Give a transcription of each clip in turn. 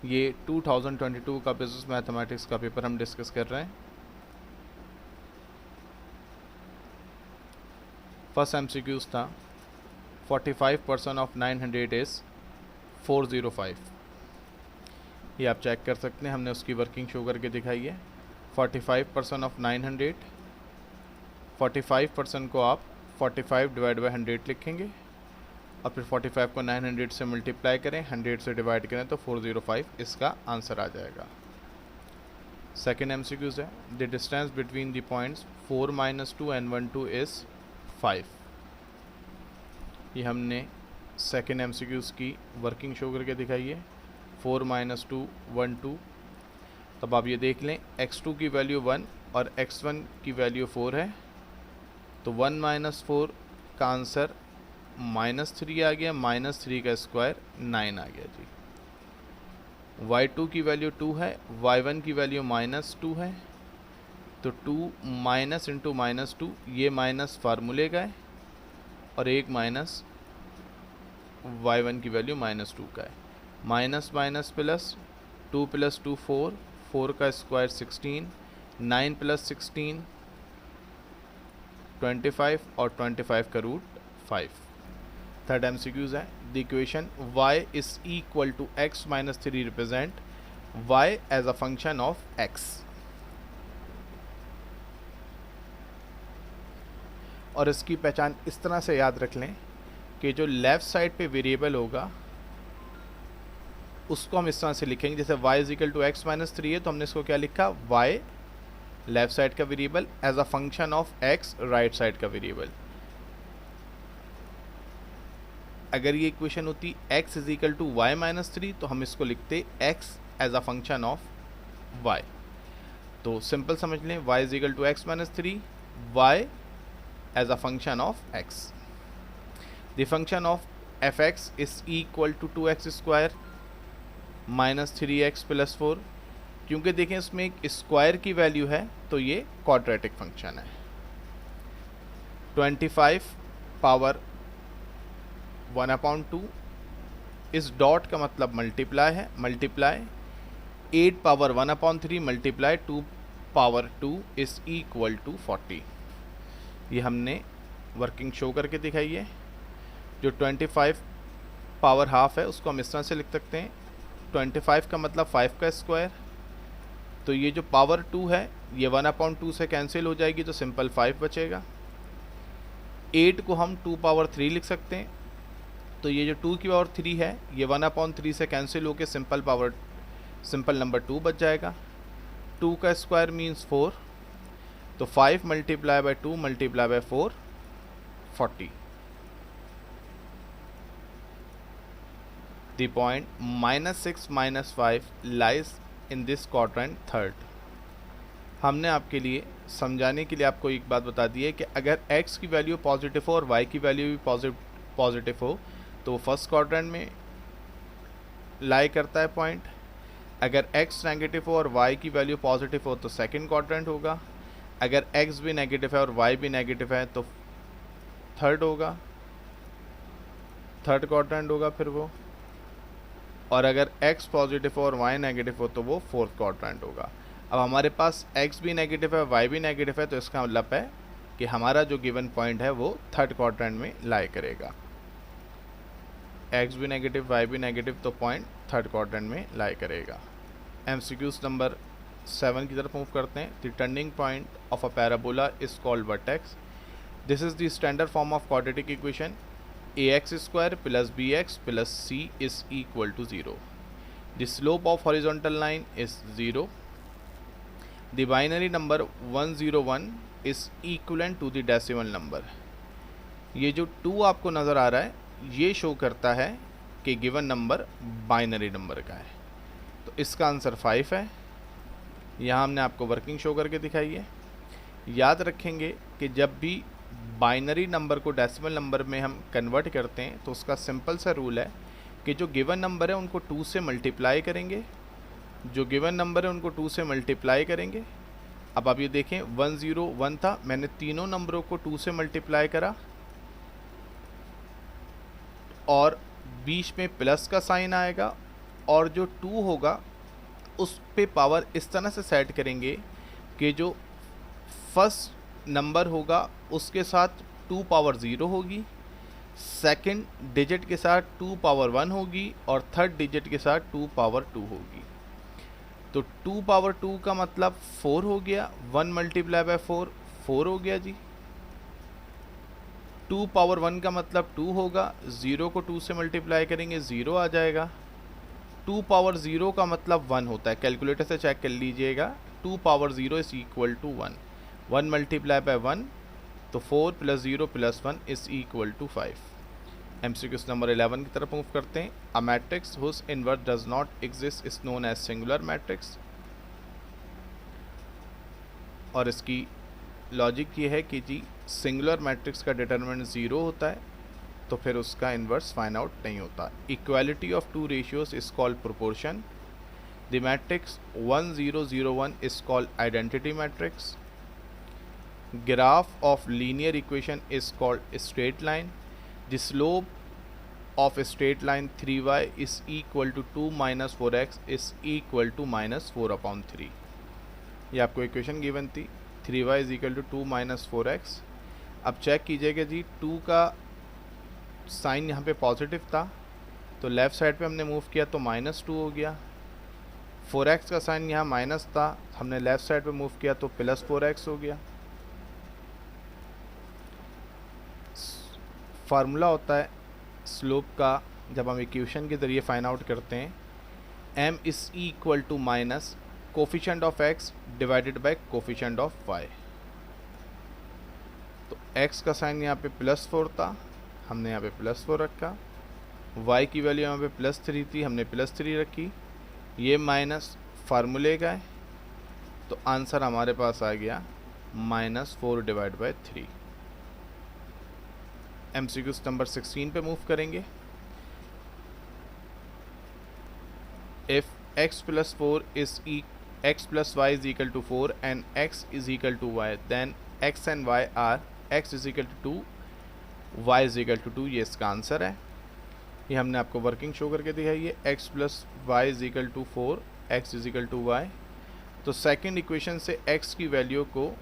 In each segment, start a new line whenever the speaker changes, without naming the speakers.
ये 2022 का business mathematics का पेपर हम डिस्कस कर रहे हैं। फर्स्ट एमसीक्यूज था 45% ऑफ 900 इज 405। ये आप चेक कर सकते हैं, हमने उसकी वर्किंग शो करके दिखाई है। 45% ऑफ 900, 45% को आप 45 डिवाइड बाई 100 लिखेंगे और फिर 45 को 900 से मल्टीप्लाई करें, 100 से डिवाइड करें तो 405 इसका आंसर आ जाएगा। सेकेंड एमसीक्यूज है the distance between the points 4 - 2 and 1 2 is 5। ये हमने सेकेंड एमसीक्यूज की वर्किंग शो करके दिखाई है। 4 - 2 1 2। तब आप ये देख लें x2 की वैल्यू 1 और x1 की वैल्यू 4 है, तो 1 - 4 का आंसर -3 आ गया, -3 का स्क्वायर 9 आ गया जी। y2 की वैल्यू 2 है, y1 की वैल्यू -2 है, तो 2 माइनस इंटू -2, ये माइनस फार्मूले का है और एक माइनस y1 की वैल्यू -2 का है। माइनस माइनस प्लस, 2 + 2 4, 4 का स्क्वायर 16, 9 + 16 25 और 25 का रूट 5। थर्ड एमसीक्यूज है the equation y is equal to x - 3 represent y as a function of x। और इसकी पहचान इस तरह से याद रख लें कि जो लेफ़्ट साइड पे वेरिएबल होगा उसको हम इस तरह से लिखेंगे, जैसे y is equal to x - 3 है तो हमने इसको क्या लिखा, y लेफ़्ट साइड का variable as a function of x right side का वेरिएबल। अगर ये इक्वेशन होती x is equal to y - 3 तो हम इसको लिखते x as a function of y। तो सिंपल समझ लें y is equal to x - 3, y as a function of x। The function of fx is equal to 2x square -3x + 4। क्योंकि देखें इसमें एक स्क्वायर की वैल्यू है तो ये क्वाड्रेटिक फंक्शन है। 25 पावर 1/2, इस डॉट का मतलब मल्टीप्लाई है, multiply 8 power 1/3 multiply 2 power 2 is equal to 40। ये हमने वर्किंग शो करके दिखाई है। जो 25 पावर हाफ है उसको हम इस तरह से लिख सकते हैं, 25 का मतलब 5 का स्क्वायर, तो ये जो पावर 2 है ये 1/2 से कैंसिल हो जाएगी तो सिंपल 5 बचेगा। 8 को हम 2 पावर 3 लिख सकते हैं, तो ये जो 2 की पावर 3 है ये 1/3 से कैंसिल होकर सिंपल नंबर 2 बच जाएगा। 2 का स्क्वायर मीन्स 4, तो 5 multiply by 2 multiply bye 4 40। The point -6 - 5 lies in this quadrant third. हमने आपके लिए समझाने के लिए आपको एक बात बता दी है कि अगर x की वैल्यू पॉजिटिव हो और y की वैल्यू भी पॉजिटिव हो तो वो फर्स्ट क्वाड्रेंट में लाई करता है पॉइंट। अगर x नेगेटिव हो और y की वैल्यू पॉजिटिव हो तो सेकंड क्वाड्रेंट होगा। अगर x भी नेगेटिव है और y भी नेगेटिव है तो थर्ड क्वाड्रेंट होगा फिर वो। और अगर x पॉजिटिव हो और y नेगेटिव हो तो वो फोर्थ क्वाड्रेंट होगा। अब हमारे पास x भी नेगेटिव है, y भी नेगेटिव है, तो इसका मतलब है कि हमारा जो गिवन पॉइंट है वो थर्ड क्वाड्रेंट में लाई करेगा। x भी नेगेटिव, y भी नेगेटिव, तो पॉइंट थर्ड क्वाड्रेंट में लाई करेगा। एमसीक्यूज नंबर 7 की तरफ मूव करते हैं। The turning point of a parabola is called vertex. This is the standard form of quadratic equation ax² + bx + c is equal to 0. The slope of horizontal line is 0. The binary number 101 is equivalent to the decimal number. ये जो 2 आपको नज़र आ रहा है ये show करता है कि गिवन नंबर बाइनरी नंबर का है, तो इसका आंसर 5 है। यहाँ हमने आपको वर्किंग शो करके दिखाई है। याद रखेंगे कि जब भी बाइनरी नंबर को डेसिमल नंबर में हम कन्वर्ट करते हैं तो उसका सिंपल सा रूल है कि जो गिवन नंबर है उनको 2 से मल्टीप्लाई करेंगे, जो गिवन नंबर है उनको 2 से मल्टीप्लाई करेंगे। अब आप ये देखें 101 था, मैंने तीनों नंबरों को 2 से मल्टीप्लाई करा और बीच में प्लस का साइन आएगा और जो 2 होगा उस पे पावर इस तरह से सेट करेंगे कि जो फर्स्ट नंबर होगा उसके साथ 2 पावर 0 होगी, सेकंड डिजिट के साथ 2 पावर 1 होगी और थर्ड डिजिट के साथ 2 पावर 2 होगी। तो 2 पावर 2 का मतलब 4 हो गया, 1 मल्टीप्लाई बाय 4 4 हो गया जी। 2 पावर 1 का मतलब 2 होगा, 0 को 2 से मल्टीप्लाई करेंगे 0 आ जाएगा। 2 पावर 0 का मतलब 1 होता है, कैलकुलेटर से चेक कर लीजिएगा। 2 power 0 is equal to 1, 1 multiply by 1 तो 4 plus 0 plus 1 is equal to 5। MCQ number 11 की तरफ मूव करते हैं। A matrix whose inverse does not exist is known as singular matrix. और इसकी लॉजिक ये है कि जी सिंगुलर मैट्रिक्स का डिटरमिनेंट 0 होता है तो फिर उसका इन्वर्स फाइंड आउट नहीं होता। Equality of two ratios is called proportion. The matrix 1 0 0 1 is called identity matrix. Graph of linear equation is called straight line. The slope of straight line 3y is equal to 2 minus 4x is equal to minus 4/3। ये आपको equation given थी, 3y is equal to 2 minus 4x। अब check कीजिएगा जी, 2 का sign यहाँ पे positive था तो लेफ़्ट साइड पे हमने मूव किया तो -2 हो गया। 4x का साइन यहाँ माइनस था, हमने लेफ़्ट साइड पे मूव किया तो +4x हो गया। फार्मूला होता है स्लोप का जब हम इक्वेशन के ज़रिए फाइंड आउट करते हैं, m is equal to minus coefficient of x divided by coefficient of y। तो x का साइन यहाँ पे +4 था, हमने यहाँ पे +4 रखा। y की वैल्यू यहाँ पे +3 थी, हमने +3 रखी। ये माइनस फार्मूले का है तो आंसर हमारे पास आ गया -4 डिवाइड बाय 3। MCQ नंबर 16 पे मूव करेंगे। If x plus 4 is x plus y is equal to 4 and x is equal to y, then x and y are x is equal to 2, y is equal to 2। ये इसका answer है। ये हमने आपको working show करके दिखाई है। x plus y is equal to 4, x is equal to y। तो सेकंड इक्वेशन से x की वैल्यू को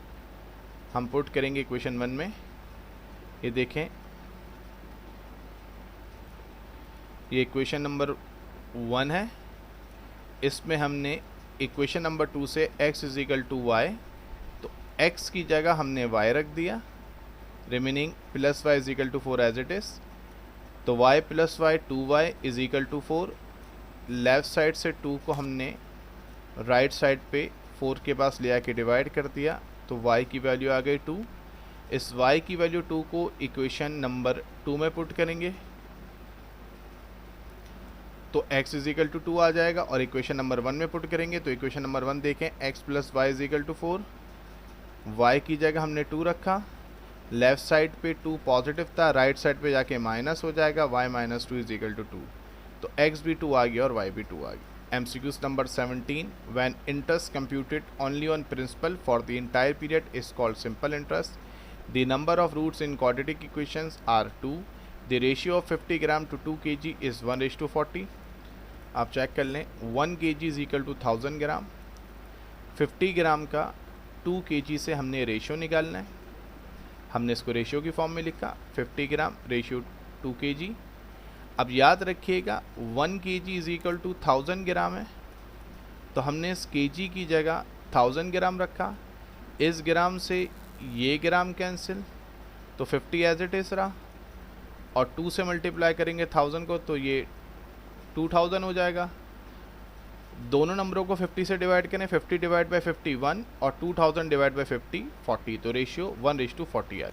हम पुट करेंगे इक्वेशन 1 में। ये देखें, ये इक्वेशन नंबर 1 है, इसमें हमने इक्वेशन नंबर 2 से x is equal to y, तो x की जगह हमने y रख दिया, remaining plus y is equal to 4 as it is. तो y plus y 2y is equal to 4। Left side से 2 को हमने राइट साइड पे 4 के पास ले आके डिवाइड कर दिया तो y की वैल्यू आ गई 2। इस y की वैल्यू 2 को इक्वेशन नंबर 2 में पुट करेंगे तो x इज इक्वल टू 2 आ जाएगा, और इक्वेशन नंबर 1 में पुट करेंगे तो इक्वेशन नंबर 1 देखें, x plus y is equal to 4। y की जगह हमने 2 रखा, लेफ़्ट साइड पे 2 पॉजिटिव था, राइट साइड पे जाके माइनस हो जाएगा, y minus 2 is equal to 2। तो x भी 2 आ गया और y भी 2 आ गया। MCQ number 17, when interest computed only on principal for the entire period is called simple interest. The number of roots in quadratic equations are 2। The ratio of 50 gram to 2 kg is 1:40। आप चेक कर लें, 1 kg is equal to 1000 gram. 50 gram का 2 kg से हमने ratio निकालना है, हमने इसको रेशियो की फॉर्म में लिखा, 50 ग्राम रेशियो 2 kg। अब याद रखिएगा 1 kg इज इक्वल टू 1000 ग्राम है, तो हमने इस kg की जगह 1000 ग्राम रखा। इस ग्राम से ये ग्राम कैंसिल तो 50 एज इट इज़ रहा, और 2 से मल्टीप्लाई करेंगे 1000 को तो ये 2000 हो जाएगा। दोनों नंबरों को 50 से डिवाइड करें, 50 डिवाइड बाई 50 1 और 2000 डिवाइड बाई 50 40, तो रेशियो 1:40 आ।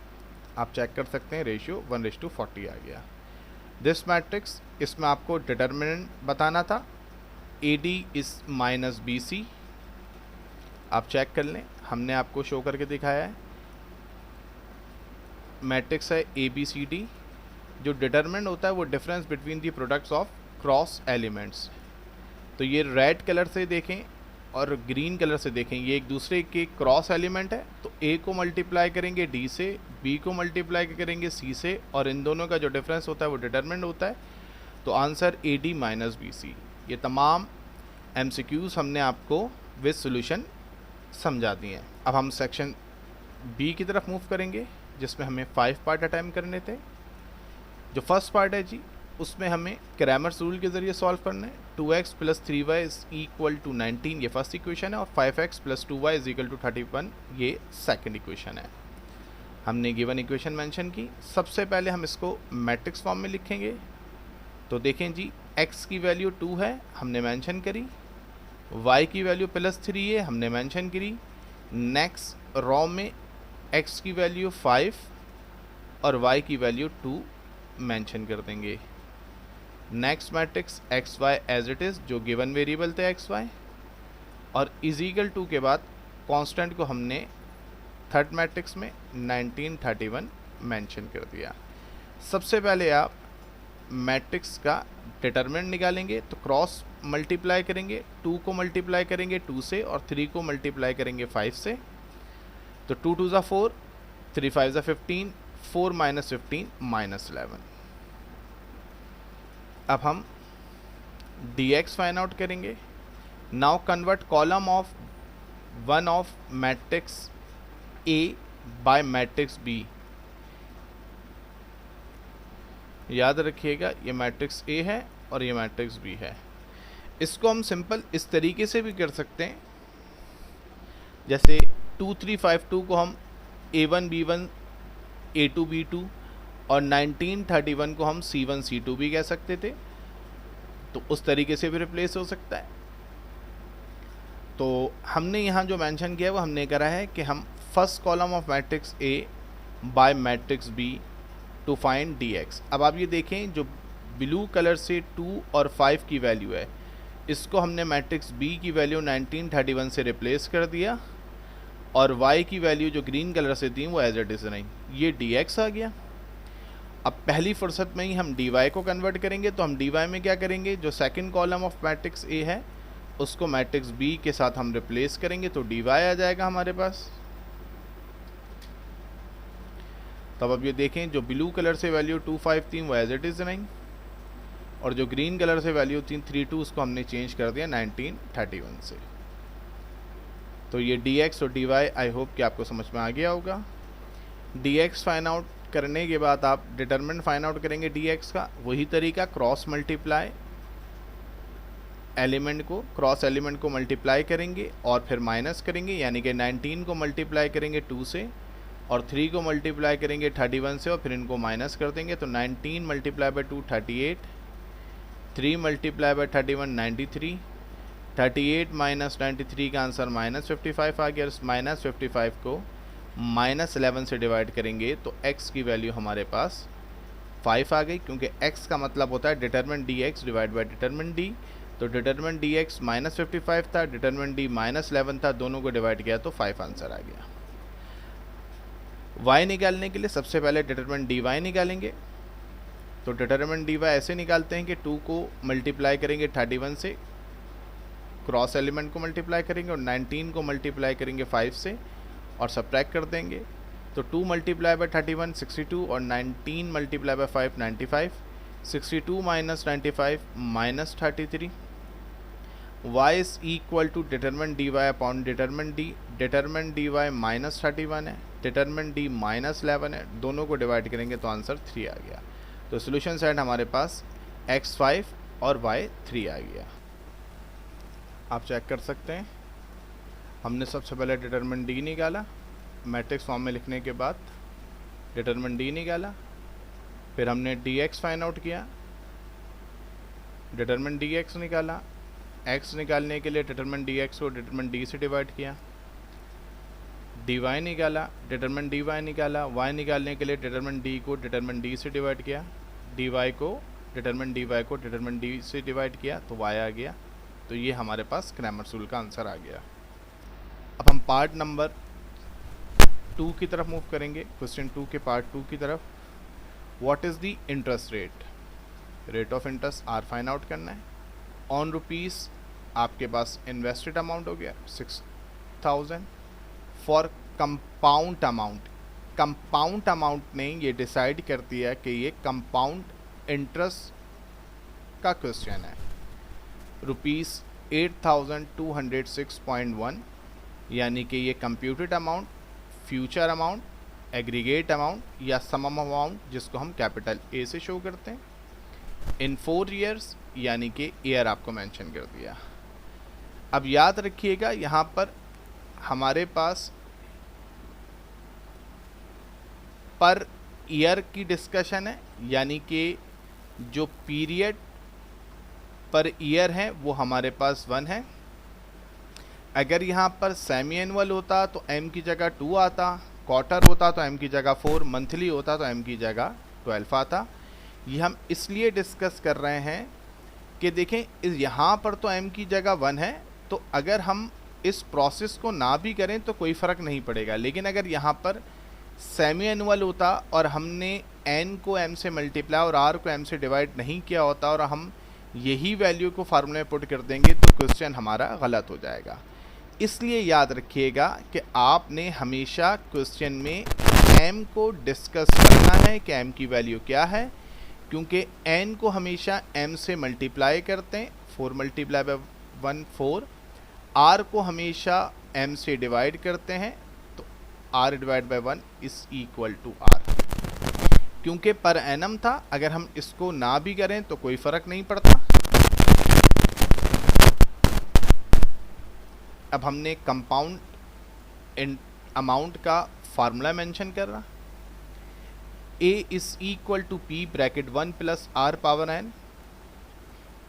आप चेक कर सकते हैं रेशियो 1:40 आ गया। दिस मैट्रिक्स, इसमें आपको डिटर्मिनेंट बताना था, AD इज़ माइनस BC। आप चेक कर लें, हमने आपको शो करके दिखाया है। मैट्रिक्स है ABCD, जो डिटर्मिनेंट होता है वो difference between the products of cross elements. तो ये रेड कलर से देखें और ग्रीन कलर से देखें, ये एक दूसरे के क्रॉस एलिमेंट है, तो A को मल्टीप्लाई करेंगे D से, B को मल्टीप्लाई करेंगे C से, और इन दोनों का जो डिफरेंस होता है वो डिटरमिनेंट होता है। तो आंसर AD माइनस BC। ये तमाम MCQs हमने आपको विद सॉल्यूशन समझा दिए हैं। अब हम सेक्शन बी की तरफ मूव करेंगे जिसमें हमें 5 पार्ट अटैम्प्ट करने थे। जो फर्स्ट पार्ट है जी, उसमें हमें क्रैमर्स रूल के ज़रिए सॉल्व करना है। 2x + 3y = 19 ये फर्स्ट इक्वेशन है, और 5x + 2y = 31 ये सेकंड इक्वेशन है। हमने गिवन इक्वेशन मेंशन की। सबसे पहले हम इसको मैट्रिक्स फॉर्म में लिखेंगे। तो देखें जी, x की वैल्यू 2 है, हमने मेंशन करी। y की वैल्यू +3 है, हमने मेंशन करी। नेक्स्ट रॉ में x की वैल्यू 5 और y की वैल्यू 2 मेंशन कर देंगे। Next matrix x y as it is, जो गिवन वेरिएबल थे एक्स वाई, और इजिकल टू के बाद कांस्टेंट को हमने थर्ड मैट्रिक्स में 1931 मेंशन कर दिया। सबसे पहले आप मैट्रिक्स का डिटरमिनेंट निकालेंगे, तो क्रॉस मल्टीप्लाई करेंगे। 2 को मल्टीप्लाई करेंगे 2 से, और 3 को मल्टीप्लाई करेंगे 5 से। तो 2 2 ज़ा 4, 3 5 ज़ा 15, 4 - 15 -11। अब हम dx फाइंड आउट करेंगे। Now convert column of one of matrix A by matrix B। याद रखिएगा, ये मैट्रिक्स A है और ये मैट्रिक्स B है। इसको हम सिंपल इस तरीके से भी कर सकते हैं, जैसे 2 3 5 2 को हम A1 B1 A2 B2 और 1931 को हम C1 C2 भी कह सकते थे। तो उस तरीके से भी रिप्लेस हो सकता है। तो हमने यहाँ जो मेंशन किया है वो हमने करा है कि हम first column of matrix A by matrix B to find dx। अब आप ये देखें, जो ब्लू कलर से 2 और 5 की वैल्यू है, इसको हमने मैट्रिक्स B की वैल्यू 1931 से रिप्लेस कर दिया, और y की वैल्यू जो ग्रीन कलर से थी वो एज इट इज़ रही, ये dx आ गया। अब पहली फुर्सत में ही हम dy को कन्वर्ट करेंगे। तो हम dy में क्या करेंगे, जो second column of matrix A है उसको मैट्रिक्स B के साथ हम रिप्लेस करेंगे, तो dy आ जाएगा हमारे पास। तब अब ये देखें, जो ब्लू कलर से वैल्यू 2 5 थी वो एज इट इज़ रही, और जो ग्रीन कलर से वैल्यू थी 3 2 उसको हमने चेंज कर दिया 1931 से। तो ये dx और dy आई होप कि आपको समझ में आ गया होगा। dx फाइंड आउट करने के बाद आप डिटरमिनेंट फाइंड आउट करेंगे dx का। वही तरीका, क्रॉस मल्टीप्लाई एलिमेंट को, क्रॉस एलिमेंट को मल्टीप्लाई करेंगे और फिर माइनस करेंगे, यानी कि 19 को मल्टीप्लाई करेंगे 2 से, और 3 को मल्टीप्लाई करेंगे 31 से, और फिर इनको माइनस कर देंगे। तो 19 × 2 38, 3 × 31 93, 38 - 93 का आंसर -55 आ गया। -55 को -11 से डिवाइड करेंगे तो x की वैल्यू हमारे पास 5 आ गई, क्योंकि x का मतलब होता है determinant dx divide by determinant d। तो डिटरमिनेंट dx -55 था, डिटरमिनेंट d -11 था, दोनों को डिवाइड किया तो 5 आंसर आ गया। y निकालने के लिए सबसे पहले डिटरमिनेंट dy निकालेंगे। तो डिटरमिनेंट dy ऐसे निकालते हैं कि 2 को मल्टीप्लाई करेंगे 31 से, क्रॉस एलिमेंट को मल्टीप्लाई करेंगे, और 19 को मल्टीप्लाई करेंगे 5 से और सब्ट्रैक्ट कर देंगे। तो 2 × 31 62, और 19 × 5 95, 62 - 95 -33। y is equal to determinant dy upon determinant d। Determinant dy -31 है, डिटरमिनेंट d -11 है, दोनों को डिवाइड करेंगे तो आंसर 3 आ गया। तो सोल्यूशन सेट हमारे पास x 5 और y 3 आ गया। आप चेक कर सकते हैं, हमने सबसे पहले डिटरमिनेंट d निकाला, मैट्रिक्स फॉर्म में लिखने के बाद डिटरमिनेंट d निकाला, फिर हमने dx फाइंड आउट किया, डिटरमिनेंट dx निकाला, x निकालने के लिए डिटरमिनेंट dx को डिटरमिनेंट d से डिवाइड किया, dy निकाला, डिटरमिनेंट dy निकाला, y निकालने के लिए डिटरमिनेंट d को डिटरमिनेंट d से डिवाइड किया, dy को डिटरमिनेंट dy को डिटरमिनेंट d से डिवाइड किया तो y आ गया। तो ये हमारे पास क्रैमर्स रूल का आंसर आ गया। अब हम पार्ट नंबर 2 की तरफ मूव करेंगे, क्वेश्चन 2 के पार्ट 2 की तरफ। What is the interest rate, rate of interest r find out करना है। ऑन रुपीज़ आपके पास इन्वेस्टेड अमाउंट हो गया 6000। For compound amount, compound amount ने ये डिसाइड कर दिया कि ये कंपाउंड इंटरेस्ट का क्वेश्चन है। ₹8206.1, यानी कि ये computed amount, future amount, aggregate amount या सम अमाउंट जिसको हम कैपिटल ए से शो करते हैं, इन 4 ईयर्स, यानी कि ईयर आपको मेंशन कर दिया। अब याद रखिएगा यहाँ पर हमारे पास पर ईयर की डिस्कशन है, यानी कि जो पीरियड पर ईयर है वो हमारे पास 1 है। अगर यहाँ पर सेमी एनुअल होता तो एम की जगह 2 आता, क्वार्टर होता तो एम की जगह 4, मंथली होता तो एम की जगह 12 आता। ये हम इसलिए डिस्कस कर रहे हैं कि देखें यहाँ पर तो एम की जगह 1 है, तो अगर हम इस प्रोसेस को ना भी करें तो कोई फ़र्क नहीं पड़ेगा, लेकिन अगर यहाँ पर सेमी एनुअल होता और हमने एन को एम से मल्टीप्लाई और आर को एम से डिवाइड नहीं किया होता और हम यही वैल्यू को फार्मूले में पुट कर देंगे तो क्वेश्चन हमारा गलत हो जाएगा। इसलिए याद रखिएगा कि आपने हमेशा क्वेश्चन में m को डिस्कस करना है कि m की वैल्यू क्या है, क्योंकि n को हमेशा m से मल्टीप्लाई करते हैं, 4 मल्टीप्लाई बाय 1 4, r को हमेशा m से डिवाइड करते हैं, तो r divide by 1 is equal to r। क्योंकि पर एनम था, अगर हम इसको ना भी करें तो कोई फ़र्क नहीं पड़ता। अब हमने कंपाउंड अमाउंट का फार्मूला मेंशन कर रहा, a is equal to p bracket 1 plus r power n।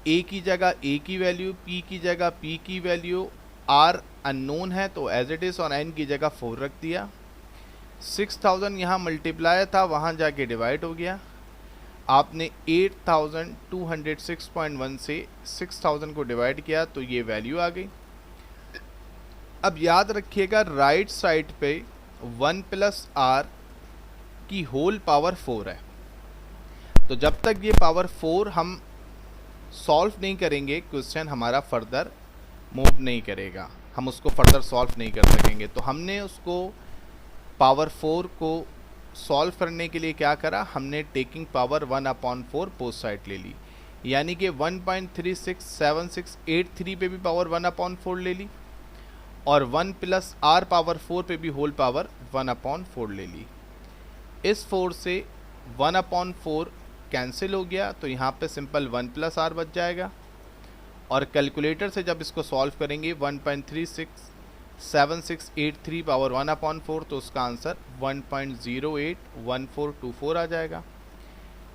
a की जगह a की वैल्यू, p की जगह p की वैल्यू, r अननोन है तो एज इट इज़, और n की जगह 4 रख दिया। 6000 यहाँ मल्टीप्लाई था, वहाँ जाके डिवाइड हो गया। आपने 8206.1 से 6000 को डिवाइड किया तो ये वैल्यू आ गई। अब याद रखिएगा राइट साइड पे 1 प्लस आर की होल पावर 4 है, तो जब तक ये पावर 4 हम सॉल्व नहीं करेंगे क्वेश्चन हमारा फर्दर मूव नहीं करेगा, हम उसको फर्दर सॉल्व नहीं कर सकेंगे। तो हमने उसको पावर 4 को सॉल्व करने के लिए क्या करा, हमने टेकिंग पावर 1/4 पोस्ट साइड ले ली, यानी कि 1.367683 पे भी पावर 1/4 ले ली और 1 प्लस आर पावर 4 पे भी होल पावर 1/4 ले ली। इस 4 से 1/4 कैंसिल हो गया, तो यहाँ पे सिंपल 1 प्लस आर बच जाएगा। और कैलकुलेटर से जब इसको सॉल्व करेंगे 1.367683 पावर 1/4, तो उसका आंसर 1.081424 आ जाएगा।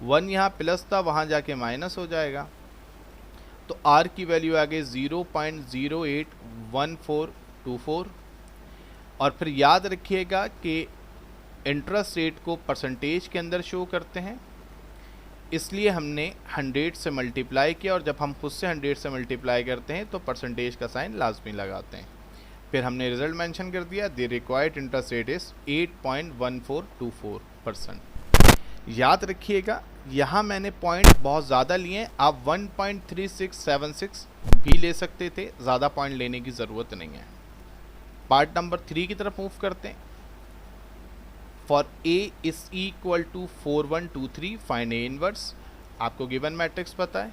1 यहाँ प्लस था, वहाँ जाके माइनस हो जाएगा, तो आर की वैल्यू आ गई 0.081424। और फिर याद रखिएगा कि इंटरेस्ट रेट को परसेंटेज के अंदर शो करते हैं, इसलिए हमने 100 से मल्टीप्लाई किया, और जब हम खुद से 100 से मल्टीप्लाई करते हैं तो परसेंटेज का साइन लाजमी लगाते हैं। फिर हमने रिजल्ट मेंशन कर दिया, the required interest rate is 8.1424%। याद रखिएगा यहाँ मैंने पॉइंट बहुत ज़्यादा लिए हैं, आप 1.3676 भी ले सकते थे, ज़्यादा पॉइंट लेने की ज़रूरत नहीं है। पार्ट नंबर 3 की तरफ मूव करते हैं। For a is equal to 4123 find A inverse. आपको गिवन मैट्रिक्स पता है,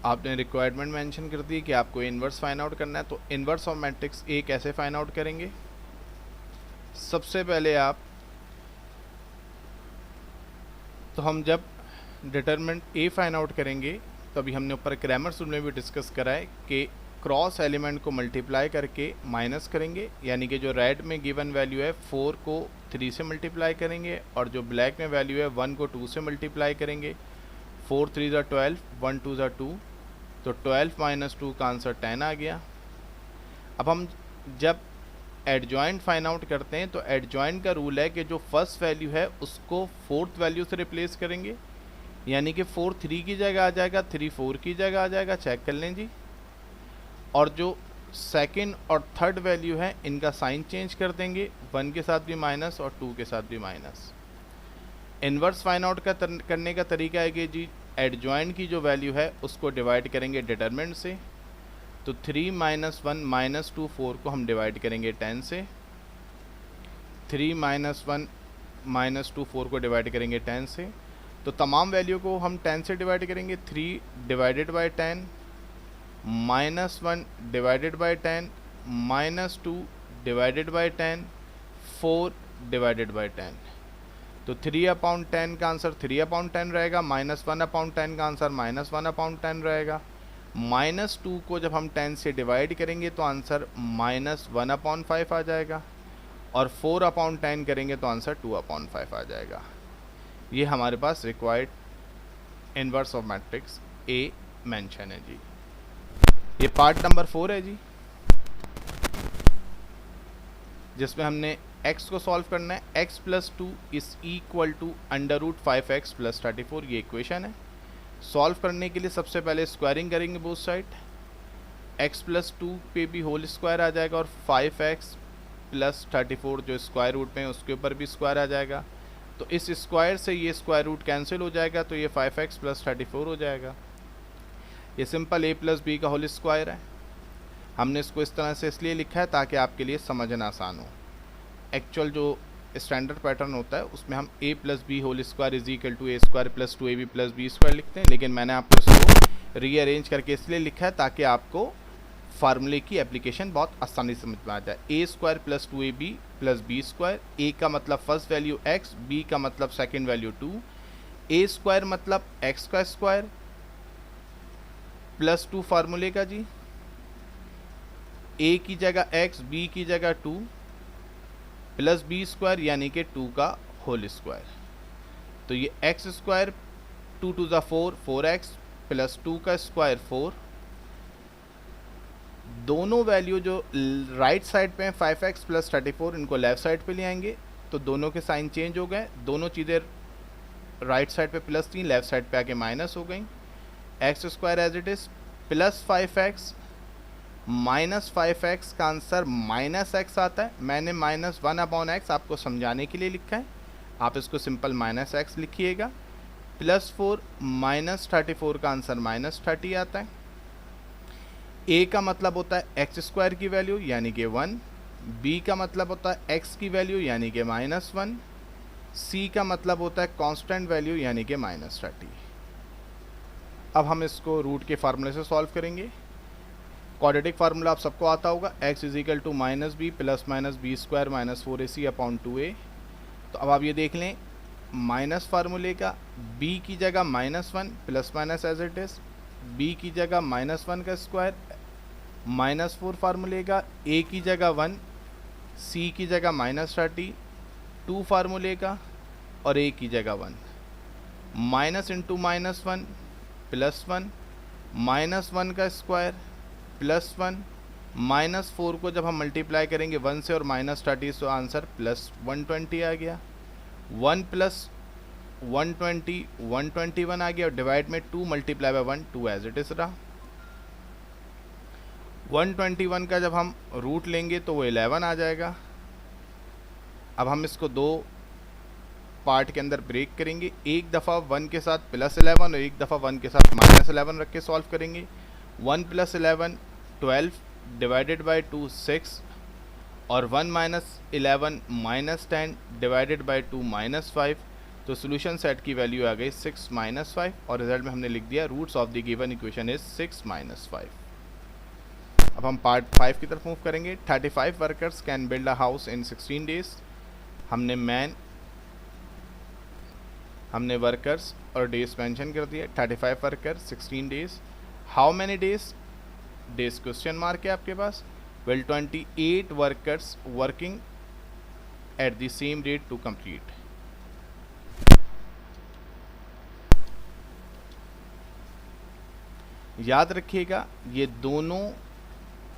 आपने रिक्वायरमेंट मेंशन कर दी कि आपको इनवर्स फाइंड आउट करना है, तो इनवर्स ऑफ मैट्रिक्स ए कैसे फाइंड आउट करेंगे। सबसे पहले तो हम जब डिटरमिनेंट ए फाइंड आउट करेंगे, तो अभी हमने ऊपर क्रैमर्स रूल में भी डिस्कस करा है कि क्रॉस एलिमेंट को मल्टीप्लाई करके माइनस करेंगे, यानी कि जो रेड में गिवन वैल्यू है 4 को 3 से मल्टीप्लाई करेंगे, और जो ब्लैक में वैल्यू है 1 को 2 से मल्टीप्लाई करेंगे। 4 3 ज़ा 12, 1 2 ज़ा 2, तो 12 माइनस 2 का आंसर 10 आ गया। अब हम जब एडजॉइंट फाइंड आउट करते हैं, तो एडजॉइंट का रूल है कि जो फर्स्ट वैल्यू है उसको फोर्थ वैल्यू से रिप्लेस करेंगे, यानी कि 4 3 की जगह आ जाएगा, 3 4 की जगह आ जाएगा, चेक कर लें जी। और जो सेकंड और थर्ड वैल्यू है इनका साइन चेंज कर देंगे, 1 के साथ भी माइनस और 2 के साथ भी माइनस। इन्वर्स फाइंड आउट करने का तरीका है कि जी एडजॉइंट की जो वैल्यू है उसको डिवाइड करेंगे डिटरमिनेंट से, तो 3 माइनस 1 माइनस 2 4 को हम डिवाइड करेंगे 10 से, 3 माइनस 1 माइनस 2 4 को डिवाइड करेंगे 10 से, तो तमाम वैल्यू को हम 10 से डिवाइड करेंगे। 3 divided by 10 -1 divided by 10, -2 divided by 10, 4 divided by 10। तो 3/10 का आंसर 3/10 रहेगा, -1/10 का आंसर -1/10 रहेगा। -2 को जब हम 10 से डिवाइड करेंगे तो आंसर -1/5 आ जाएगा, और 4/10 करेंगे तो आंसर 2/5 आ जाएगा। ये हमारे पास required inverse of matrix A mention है जी। ये पार्ट नंबर 4 है जी, जिसमें हमने x को सॉल्व करना है। x + 2 is equal to √5x + 34, ये इक्वेशन है। सॉल्व करने के लिए सबसे पहले स्क्वायरिंग करेंगे बोथ साइड, x + 2 पे भी होल स्क्वायर आ जाएगा, और 5x + 34 जो स्क्वायर रूट में है उसके ऊपर भी स्क्वायर आ जाएगा। तो इस स्क्वायर से ये स्क्वायर रूट कैंसिल हो जाएगा, तो ये 5x + 34 हो जाएगा। ये सिंपल a + b का होल स्क्वायर है। हमने इसको इस तरह से इसलिए लिखा है ताकि आपके लिए समझना आसान हो। एक्चुअल जो स्टैंडर्ड पैटर्न होता है उसमें हम a + b whole square is equal to a² + 2ab + b² लिखते हैं, लेकिन मैंने आपको इसको रीअरेंज करके इसलिए लिखा है ताकि आपको फार्मूले की एप्लीकेशन बहुत आसानी से समझ में आ जाए। a² + 2ab + b², a का मतलब फर्स्ट वैल्यू x, b का मतलब सेकेंड वैल्यू 2, a² मतलब x का स्क्वायर + 2 फार्मूले का जी, a की जगह x, b की जगह 2 + b² यानी कि 2 का होल स्क्वायर। तो ये x², 2 × 2 = 4, 4x + 2 का स्क्वायर 4। दोनों वैल्यू जो राइट साइड पे हैं 5x + 34, इनको लेफ्ट साइड पे ले आएंगे तो दोनों के साइन चेंज हो गए। दोनों चीज़ें राइट साइड पे प्लस थी, लेफ्ट साइड पे आके माइनस हो गई। x² as it is + 5x, -5x का आंसर -x आता है। मैंने -1/x आपको समझाने के लिए लिखा है, आप इसको सिंपल -x लिखिएगा। +4 -34 का आंसर -30 आता है। a का मतलब होता है x² की वैल्यू यानी कि 1, b का मतलब होता है x की वैल्यू यानी कि -1, c का मतलब होता है कांस्टेंट वैल्यू यानी कि -30। अब हम इसको रूट के फार्मूले से सॉल्व करेंगे। क्वाड्रेटिक फार्मूला आप सबको आता होगा, x = -b ± b² - 4ac/2a। तो अब आप ये देख लें, माइनस फार्मूले का b की जगह -1 ± एज इट इज़, b की जगह -1 का स्क्वायर, -4 फार्मूले का a की जगह 1, c की जगह -30, 2 फार्मूले का और a की जगह 1, -(-1 + 1) -1 का स्क्वायर +1, -4 को जब हम मल्टीप्लाई करेंगे 1 से और -30 तो आंसर +120 आ गया। 1 + 120 121 आ गया, और डिवाइड में 2 × 1 2 एज इट इज़ रहा। 121 का जब हम रूट लेंगे तो वो 11 आ जाएगा। अब हम इसको दो पार्ट के अंदर ब्रेक करेंगे, एक दफ़ा 1 के साथ +11 और एक दफ़ा 1 के साथ -11 रख के सॉल्व करेंगे। 1 + 11 12 डिवाइडेड बाई 2 6, और 1 - 11 -10 डिवाइडेड बाई 2 -5। तो सोल्यूशन सेट की वैल्यू आ गई 6 - 5, और रिजल्ट में हमने लिख दिया roots of the given equation is 6 - 5। अब हम पार्ट 5 की तरफ मूव करेंगे। 35 workers can build a house in 16 days. हमने वर्कर्स और डेज मेंशन कर दिया। 35 worker 16 days. How many days, days question mark है आपके पास। Well 28 workers working at the same rate to complete. याद रखिएगा ये दोनों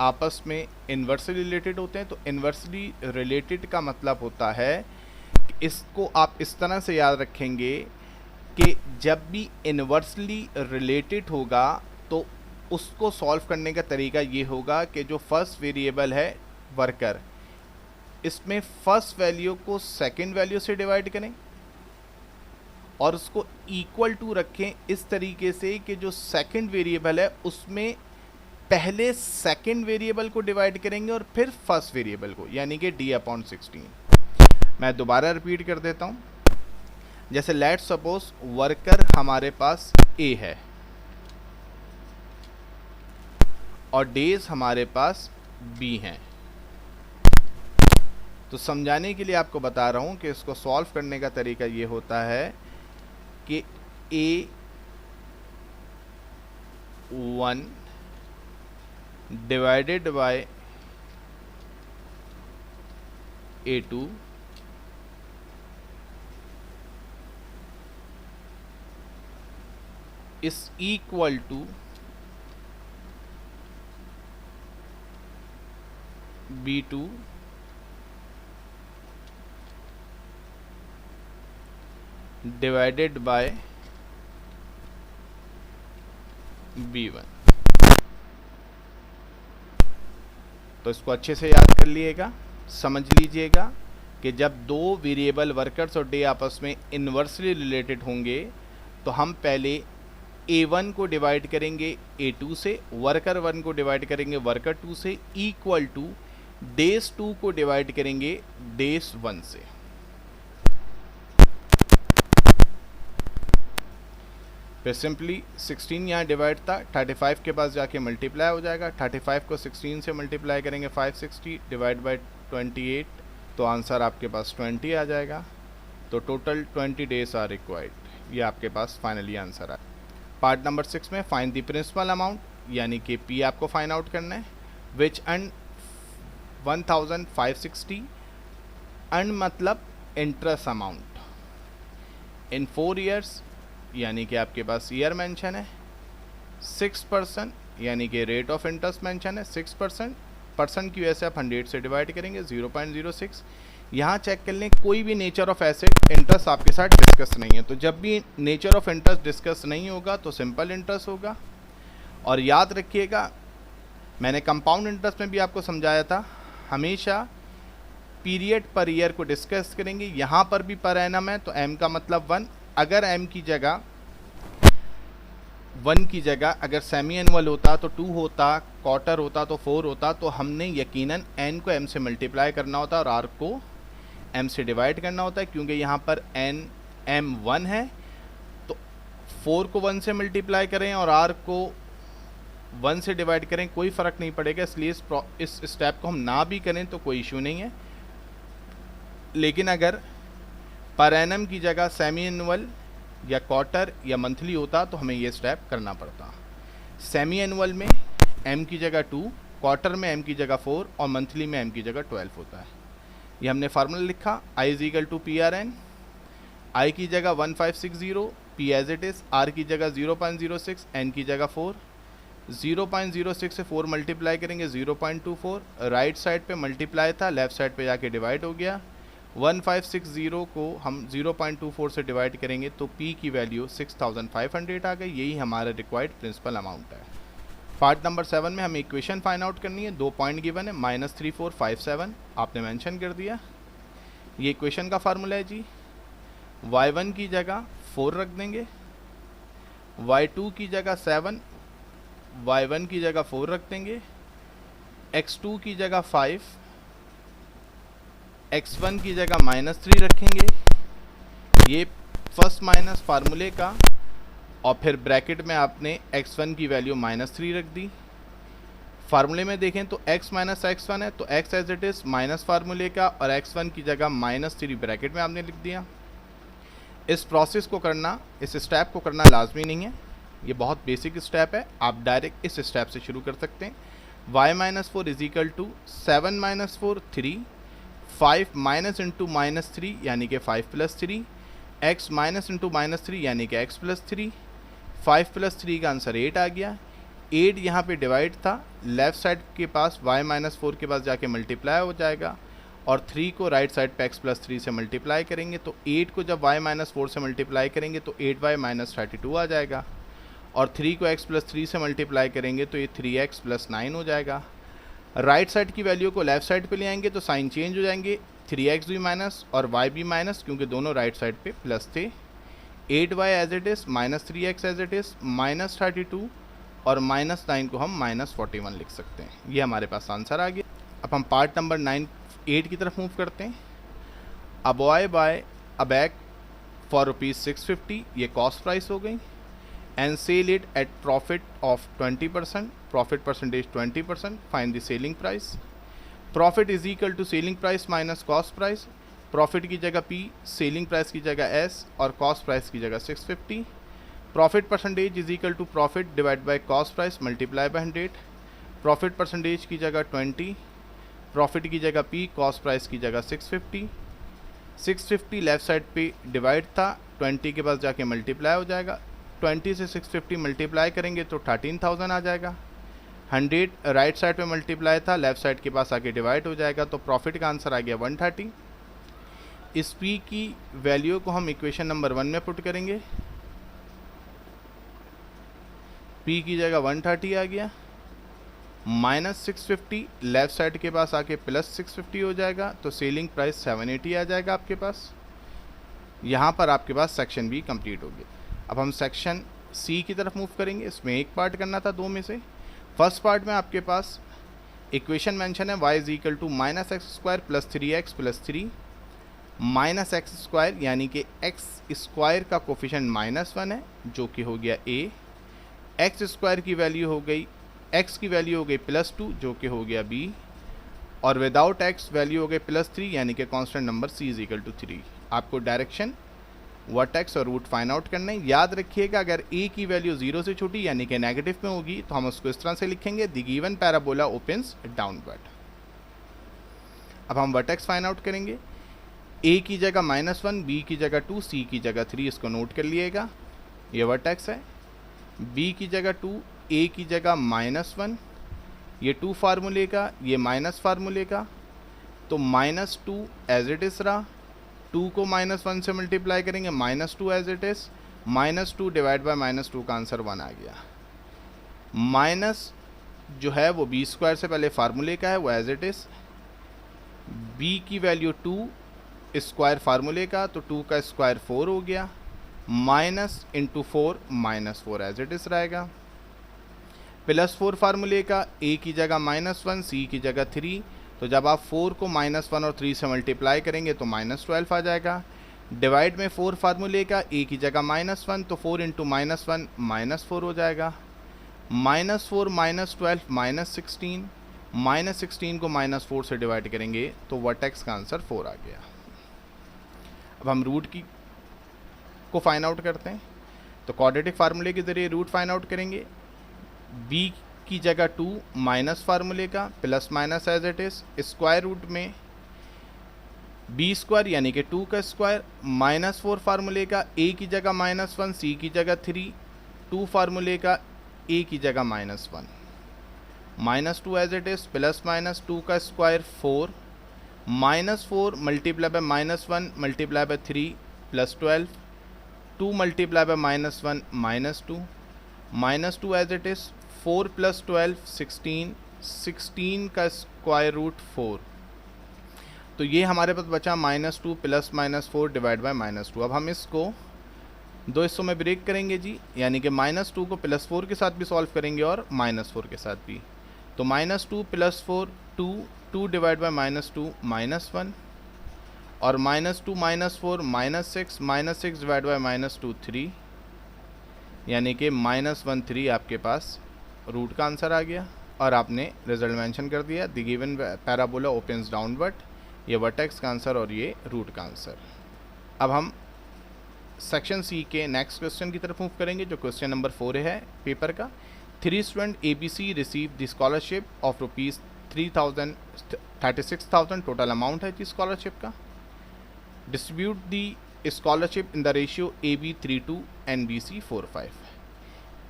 आपस में इन्वर्सली रिलेटेड होते हैं। तो इन्वर्सली रिलेटेड का मतलब होता है कि इसको आप इस तरह से याद रखेंगे कि जब भी इन्वर्सली रिलेटेड होगा तो उसको सॉल्व करने का तरीका ये होगा कि जो फर्स्ट वेरिएबल है वर्कर, इसमें फर्स्ट वैल्यू को सेकंड वैल्यू से डिवाइड करें और उसको इक्वल टू रखें इस तरीके से कि जो सेकंड वेरिएबल है उसमें पहले सेकंड वेरिएबल को डिवाइड करेंगे और फिर फर्स्ट वेरिएबल को, यानी कि d/16। मैं दोबारा रिपीट कर देता हूँ। जैसे लेट्स सपोज वर्कर हमारे पास A है, और डेज हमारे पास बी हैं। तो समझाने के लिए आपको बता रहा हूँ कि इसको सॉल्व करने का तरीका ये होता है कि A1 divided by A2 is equal to B2 divided by B1। तो इसको अच्छे से याद कर लिएगा, समझ लीजिएगा कि जब दो वेरिएबल वर्कर्स और डे आपस में इन्वर्सली रिलेटेड होंगे तो हम पहले A1 को डिवाइड करेंगे A2 से, वर्कर 1 को डिवाइड करेंगे वर्कर 2 से, इक्वल टू डेज 2 को डिवाइड करेंगे डेज 1 से। फिर सिंपली 16 यहाँ डिवाइड था, 35 के पास जाके मल्टीप्लाई हो जाएगा। 35 को 16 से मल्टीप्लाई करेंगे 560 डिवाइड बाय 28, तो आंसर आपके पास 20 आ जाएगा। तो टोटल 20 डेज आर रिक्वायर्ड, ये आपके पास फाइनली आंसर आया। पार्ट नंबर 6 में फाइंड द प्रिंसिपल अमाउंट, यानी कि पी आपको फाइंड आउट करना है। विच अर्न 1560, अर्न मतलब इंटरेस्ट अमाउंट इन 4 ईयर्स, यानी कि आपके पास ईयर मेंशन है। 6% यानी कि रेट ऑफ इंटरेस्ट मेंशन है 6%। परसेंट की वजह से आप 100 से डिवाइड करेंगे 0.06। यहाँ चेक कर लें, कोई भी नेचर ऑफ एसेट इंटरेस्ट आपके साथ डिस्कस नहीं है। तो जब भी नेचर ऑफ इंटरेस्ट डिस्कस नहीं होगा तो सिंपल इंटरेस्ट होगा। और याद रखिएगा, मैंने कंपाउंड इंटरेस्ट में भी आपको समझाया था, हमेशा पीरियड पर ईयर को डिस्कस करेंगे। यहाँ पर भी पर एनम है तो एम का मतलब 1। अगर एम की जगह 1 की जगह अगर सेमी एनुअल होता तो 2 होता, क्वार्टर होता तो 4 होता, तो हमने यकीनन एन को एम से मल्टीप्लाई करना होता और आर को एम से डिवाइड करना होता है। क्योंकि यहाँ पर एन एम 1 है तो 4 को 1 से मल्टीप्लाई करें और आर को 1 से डिवाइड करें, कोई फ़र्क नहीं पड़ेगा। इसलिए इस स्टेप को हम ना भी करें तो कोई इशू नहीं है। लेकिन अगर पर एनम की जगह सेमी एनुअल या क्वार्टर या मंथली होता तो हमें ये स्टेप करना पड़ता। सेमी एनुअल में एम की जगह 2, क्वार्टर में एम की जगह 4 और मंथली में एम की जगह 12 होता है। ये हमने फार्मूला लिखा, I is equal to P R N. I की जगह 1560, P as it is, R की जगह 0.06, एन की जगह 4। 0.06 से 4 मल्टीप्लाई करेंगे 0.24, राइट साइड पे मल्टीप्लाई था, लेफ्ट साइड पे जाके डिवाइड हो गया। 1560 को हम 0.24 से डिवाइड करेंगे तो P की वैल्यू 6500 आ गई। यही हमारा रिक्वायर्ड प्रिंसिपल अमाउंट है। पार्ट नंबर 7 में हमें इक्वेशन फाइंड आउट करनी है। 2 पॉइंट गिवन है, -3457 आपने मेंशन कर दिया। ये इक्वेशन का फार्मूला है जी। y1 की जगह 4 रख देंगे, y2 की जगह 7, y1 की जगह 4 रख देंगे, x2 की जगह 5, x1 की जगह -3 रखेंगे। ये फर्स्ट माइनस फार्मूले का, और फिर ब्रैकेट में आपने x1 की वैल्यू -3 रख दी। फार्मूले में देखें तो x माइनस x1 है तो x as it is minus फार्मूले का, और x1 की जगह -3 ब्रैकेट में आपने लिख दिया। इस प्रोसेस को करना, इस स्टेप को करना लाजमी नहीं है, ये बहुत बेसिक स्टेप है। आप डायरेक्ट इस स्टेप से शुरू कर सकते हैं। y-4 is equal to 7 - 4 3, 5 minus into -3 यानी कि 5 + 3, x माइनस इंटू -3 यानी कि x + 3, 5 + 3 का आंसर 8 आ गया। 8 यहाँ पे डिवाइड था, लेफ़्ट साइड के पास y-4 के पास जाके मल्टीप्लाई हो जाएगा, और 3 को राइट साइड पे x + 3 से मल्टीप्लाई करेंगे तो 8 को जब y-4 से मल्टीप्लाई करेंगे तो 8y - 32 आ जाएगा, और 3 को x + 3 से मल्टीप्लाई करेंगे तो ये 3x + 9 हो जाएगा। राइट साइड की वैल्यू को लेफ़्ट साइड पे ले आएंगे तो साइन चेंज हो जाएंगे, 3x भी माइनस और y भी माइनस, क्योंकि दोनों राइट साइड पे प्लस थे। 8y as it is, -3x as it is, -32 और -9 को हम -41 लिख सकते हैं। ये हमारे पास आंसर आ गया। अब हम पार्ट नंबर 8 की तरफ मूव करते हैं। A boy buy a bag for ₹650, ये कॉस्ट प्राइस हो गई। and sell it at profit of 20%, profit percentage 20%, find the selling price. Profit is equal to selling price minus cost price. Profit की जगह P, selling price की जगह S और cost price की जगह 650. Profit percentage is equal to profit divided by cost price multiply by 100. Profit percentage की जगह 20, profit की जगह P, cost price की जगह 650. 650 लेफ्ट साइड पे डिवाइड था, 20 के पास जाके मल्टीप्लाई हो जाएगा. 20 से 650 मल्टीप्लाई करेंगे तो 13,000 आ जाएगा. 100 राइट साइड पे मल्टीप्लाई था, लेफ्ट साइड के पास आके डिवाइड हो जाएगा, तो प्रॉफिट का आंसर आ गया 130. इस P की वैल्यू को हम इक्वेशन नंबर 1 में पुट करेंगे. P की जगह 130 आ गया, माइनस 650 लेफ्ट साइड के पास आके प्लस 650 हो जाएगा, तो सेलिंग प्राइस 780 आ जाएगा आपके पास. यहाँ पर आपके पास सेक्शन बी कंप्लीट हो गया. अब हम सेक्शन सी की तरफ मूव करेंगे. इसमें एक पार्ट करना था दो में से. फर्स्ट पार्ट में आपके पास इक्वेशन मेंशन है y is equal to minus x square plus 3x plus 3 minus x square, यानी कि एक्स स्क्वायर का कोफिशिएंट -1 है जो कि हो गया a. एक्स स्क्वायर की वैल्यू हो गई, x की वैल्यू हो गई +2 जो कि हो गया b, और विदाउट x वैल्यू हो गई +3 यानी कि constant number c is equal to 3. आपको डायरेक्शन, वर्टेक्स और रूट फाइंड आउट करना है. याद रखिएगा अगर a की वैल्यू 0 से छोटी यानी कि नेगेटिव में होगी तो हम उसको इस तरह से लिखेंगे, the given parabola opens downward. अब हम वर्टेक्स फाइंड आउट करेंगे. a की जगह -1, b की जगह 2, c की जगह 3, इसको नोट कर लिएगा. ये वर्टेक्स है. b की जगह 2, a की जगह -1, ये 2 फार्मूले का, ये माइनस फार्मूले का, तो -2 एज इट इज़ रहा. 2 को -1 से मल्टीप्लाई करेंगे, -2 as it is, -2 divide by -2 का आंसर 1 आ गया. माइनस जो है वो b स्क्वायर से पहले फार्मूले का है, वो एज इट इज़. b की वैल्यू 2 स्क्वायर फार्मूले का, तो 2 का स्क्वायर 4 हो गया. Minus into 4 -4 as it is रहेगा. +4 फार्मूले का, a की जगह -1, c की जगह 3, तो जब आप 4 को -1 और 3 से मल्टीप्लाई करेंगे तो -12 आ जाएगा. डिवाइड में 4 फार्मूले का, a की जगह -1, तो 4 इंटू -1 -4 हो जाएगा. -4 -12 -16, -16 को -4 से डिवाइड करेंगे तो वर्टेक्स का आंसर 4 आ गया. अब हम रूट की को फाइंड आउट करते हैं. तो क्वाड्रेटिक फार्मूले के ज़रिए रूट फाइंड आउट करेंगे. b की जगह 2 माइनस फार्मूले का, plus minus as it is, square root में b स्क्वायर यानी कि 2 का स्क्वायर, -4 फार्मूले का, a की जगह -1, c की जगह 3, 2 फार्मूले का, a की जगह -1, -2 as it is, plus minus 2 का square 4, -4 multiply by -1 multiply by 3 +12, 2 multiply by -1 -2, -2 as it is, 4 + 12 16, 16 का स्क्वायर रूट 4. तो ये हमारे पास बचा -2 प्लस -4 डिवाइड बाय -2. अब हम इसको दो हिस्सों में ब्रेक करेंगे जी, यानी कि -2 को +4 के साथ भी सॉल्व करेंगे और -4 के साथ भी. तो -2 + 4 2, 2 डिवाइड बाय -2 -1, और -2 -4 -6, -6 डिवाइड बाय -2 3, यानी कि -13 आपके पास रूट का आंसर आ गया. और आपने रिजल्ट मेंशन कर दिया, the given parabola opens downward. ये वर्टेक्स का आंसर और ये रूट का आंसर. अब हम सेक्शन सी के नेक्स्ट क्वेश्चन की तरफ मूव करेंगे, जो क्वेश्चन नंबर 4 है पेपर का. 3 student ABC receive the scholarship of ₹36,000 total amount है जी स्कॉलरशिप का. Distribute the scholarship in the ratio AB 3:2 and BC 4:5.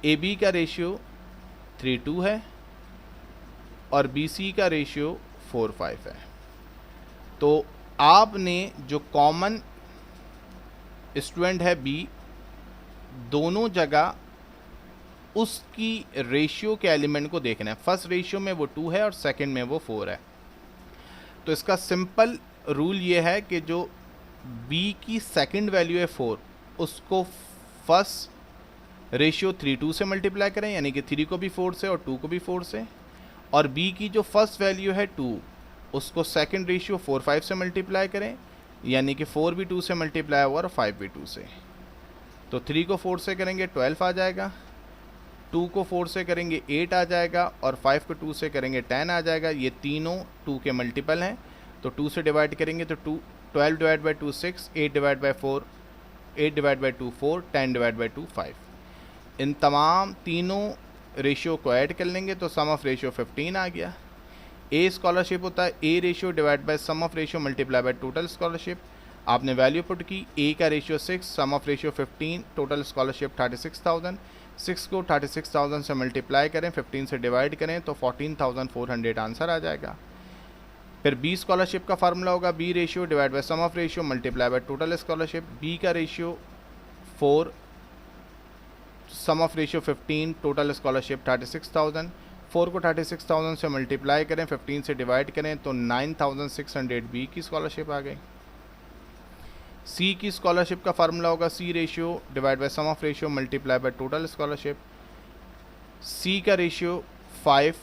AB का रेशियो 3:2 है और BC का रेशियो 4:5 है. तो आपने जो कॉमन स्टूडेंट है B, दोनों जगह उसकी रेशियो के एलिमेंट को देखना है. फर्स्ट रेशियो में वो 2 है और सेकंड में वो 4 है. तो इसका सिंपल रूल ये है कि जो B की सेकंड वैल्यू है 4, उसको फर्स्ट रेशियो 3:2 से मल्टीप्लाई करें, यानी कि 3 को भी 4 से और 2 को भी 4 से. और B की जो फर्स्ट वैल्यू है 2, उसको सेकंड रेशियो 4:5 से मल्टीप्लाई करें, यानी कि 4 भी 2 से मल्टीप्लाई हुआ और 5 भी 2 से. तो 3 को 4 से करेंगे 12 आ जाएगा, 2 को 4 से करेंगे 8 आ जाएगा, और 5 को 2 से करेंगे 10 आ जाएगा। ये तीनों 2 के मल्टीपल हैं, तो 2 से डिवाइड करेंगे तो 12 divide by 2 6, 8 divide by 4 8 divide by 2 4, 10 divide by 2 5। इन तमाम तीनों रेशियो को ऐड कर लेंगे तो सम ऑफ रेशियो 15 आ गया। ए स्कॉलरशिप होता है A ratio divide by sum of ratio multiply by total scholarship. आपने वैल्यू पुट की, ए का ratio 6, sum of ratio 15, total scholarship 36,000। 6 को 36,000 से मल्टीप्लाई करें, 15 से डिवाइड करें तो 14,400 आंसर आ जाएगा। फिर बी स्कॉलरशिप का फार्मूला होगा B ratio divide by sum of ratio multiply by total scholarship. B का ratio 4, sum of ratio 15, total scholarship 36,000। 4 को 36,000 से मल्टीप्लाई करें, 15 से डिवाइड करें तो 9,600 बी की स्कॉलरशिप आ गई। सी की स्कॉलरशिप का फार्मूला होगा C ratio divide by sum of ratio multiply by total scholarship. C का ratio 5,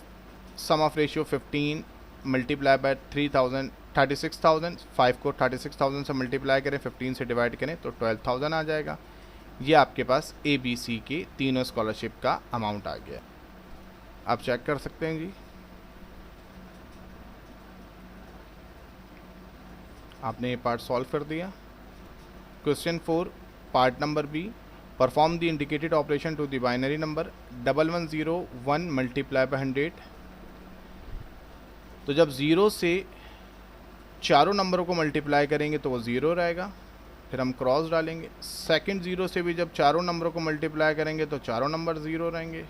sum of ratio 15 multiply by 36,000। 5 को 36,000 से मल्टीप्लाई करें, 15 से डिवाइड करें तो 12,000 आ जाएगा। ये आपके पास ए बी सी के तीनों स्कॉलरशिप का अमाउंट आ गया। आप चेक कर सकते हैं जी। आपने ये पार्ट सॉल्व कर दिया। Question 4 part number B, perform the indicated operation to the binary number 1101 multiply by 100। तो जब 0 से चारों नंबरों को मल्टीप्लाई करेंगे तो वो 0 रहेगा, फिर हम क्रॉस डालेंगे। सेकंड 0 से भी जब चारों नंबरों को मल्टीप्लाई करेंगे तो चारों नंबर 0 रहेंगे।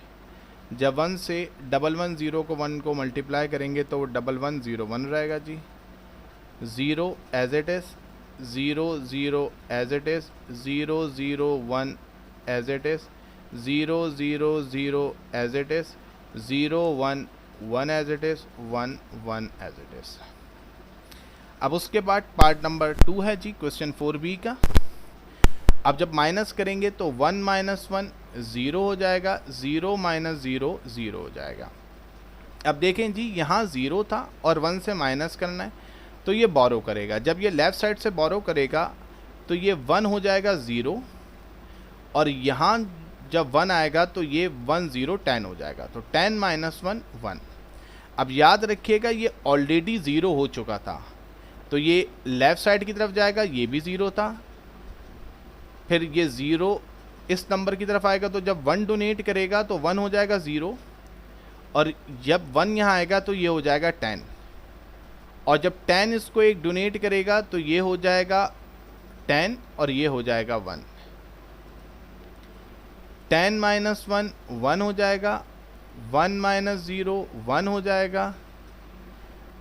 जब 1 से 110 को 1 को मल्टीप्लाई करेंगे तो वो 1101 रहेगा जी। 0 as it is, 0 0 as it is, 0 0 1 as it is, 0 0 0 as it is, 0 1 1 as it is, 1 1 as it is. अब उसके बाद पार्ट नंबर 2 है जी क्वेश्चन 4b का। अब जब माइनस करेंगे तो 1 माइनस 1 0 हो जाएगा, 0 माइनस 0 0 हो जाएगा। अब देखें जी, यहाँ 0 था और 1 से माइनस करना है तो ये बोरो करेगा। जब ये लेफ़्ट साइड से बोरो करेगा तो ये 1 हो जाएगा 0, और यहाँ जब 1 आएगा तो ये 1 0 10 हो जाएगा, तो 10 माइनस 1 1। अब याद रखिएगा ये ऑलरेडी 0 हो चुका था, तो ये लेफ़्ट साइड की तरफ जाएगा, ये भी 0 था, फिर ये 0 इस नंबर की तरफ आएगा, तो जब 1 डोनेट करेगा तो 1 हो जाएगा 0, और जब 1 यहाँ आएगा तो ये हो जाएगा 10, और जब 10 इसको एक डोनेट करेगा तो ये हो जाएगा 10 और ये हो जाएगा 1। 10 माइनस 1 1 हो जाएगा, 1 माइनस 0 1 हो जाएगा।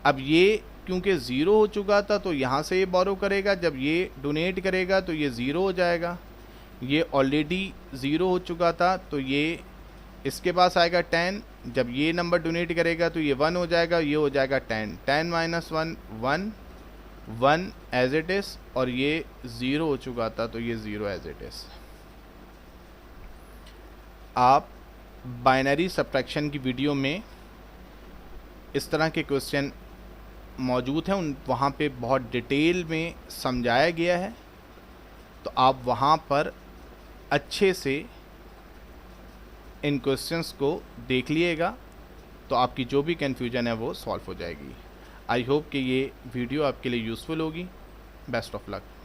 अब ये क्योंकि 0 हो चुका था तो यहाँ से ये बोरो करेगा, जब ये डोनेट करेगा तो ये 0 हो जाएगा। ये ऑलरेडी 0 हो चुका था तो ये इसके पास आएगा 10, जब ये नंबर डोनेट करेगा तो ये 1 हो जाएगा, ये हो जाएगा 10। 10 माइनस 1 1 1 एज इट इज़, और ये 0 हो चुका था तो ये 0 एज इट इज़। आप बाइनरी सब्ट्रैक्शन की वीडियो में इस तरह के क्वेश्चन मौजूद हैं, उन वहाँ पे बहुत डिटेल में समझाया गया है, तो आप वहाँ पर अच्छे से इन क्वेश्चंस को देख लिएगा, तो आपकी जो भी कन्फ्यूजन है वो सॉल्व हो जाएगी। आई होप कि ये वीडियो आपके लिए यूज़फुल होगी। Best of luck.